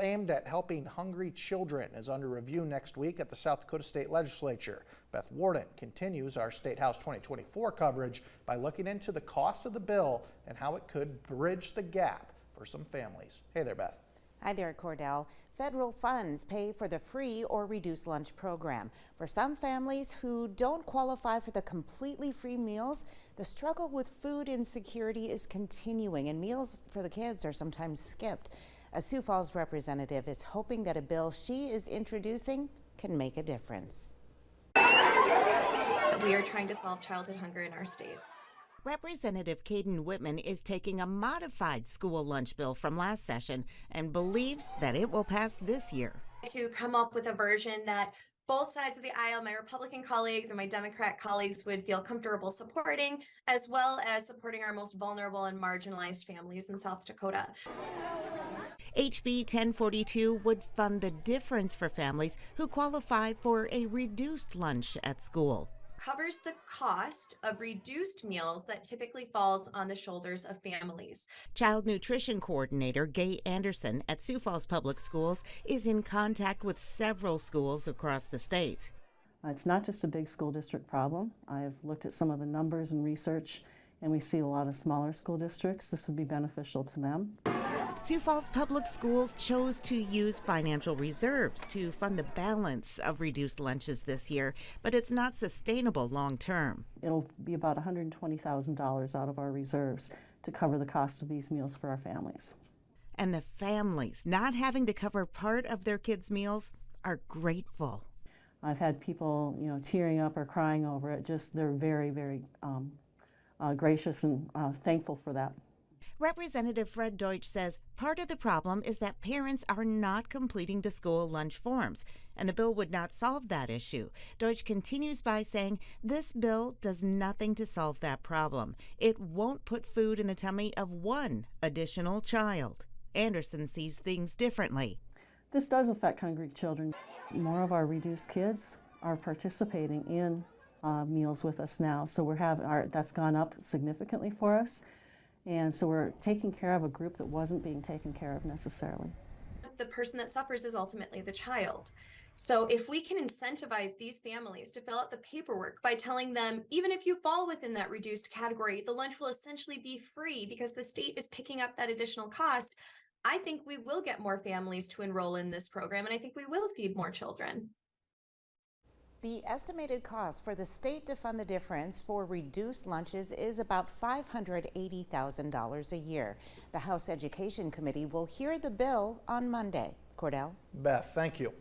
aimed at helping hungry children is under review next week at the South Dakota State Legislature. Beth Warden continues our State House 2024 coverage by looking into the cost of the bill and how it could bridge the gap for some families. Hey there, Beth. Hi there, Cordell. Federal funds pay for the free or reduced lunch program. For some families who don't qualify for the completely free meals, the struggle with food insecurity is continuing, and meals for the kids are sometimes skipped. A Sioux Falls representative is hoping that a bill she is introducing can make a difference. We are trying to solve childhood hunger in our state. Representative Caden Whitman is taking a modified school lunch bill from last session and believes that it will pass this year. To come up with a version that both sides of the aisle, my Republican colleagues and my Democrat colleagues, would feel comfortable supporting, as well as supporting our most vulnerable and marginalized families in South Dakota. HB 1042 would fund the difference for families who qualify for a reduced lunch at school. Covers the cost of reduced meals that typically falls on the shoulders of families. Child Nutrition Coordinator Gay Anderson at Sioux Falls Public Schools is in contact with several schools across the state. It's not just a big school district problem. I've looked at some of the numbers and research, and we see a lot of smaller school districts. This would be beneficial to them. Sioux Falls Public Schools chose to use financial reserves to fund the balance of reduced lunches this year, but it's not sustainable long term. It'll be about $120,000 out of our reserves to cover the cost of these meals for our families. And the families not having to cover part of their kids' meals are grateful. I've had people, tearing up or crying over it. Just they're very, very gracious and thankful for that. Representative Fred Deutsch says part of the problem is that parents are not completing the school lunch forms, and the bill would not solve that issue. Deutsch continues by saying this bill does nothing to solve that problem. It won't put food in the tummy of one additional child. Anderson sees things differently. This does affect hungry children. More of our reduced kids are participating in meals with us now, so that's gone up significantly for us. And so we're taking care of a group that wasn't being taken care of necessarily. The person that suffers is ultimately the child. So if we can incentivize these families to fill out the paperwork by telling them, even if you fall within that reduced category, the lunch will essentially be free because the state is picking up that additional cost, I think we will get more families to enroll in this program, and I think we will feed more children. The estimated cost for the state to fund the difference for reduced lunches is about $580,000 a year. The House Education Committee will hear the bill on Monday. Cordell? Beth, thank you.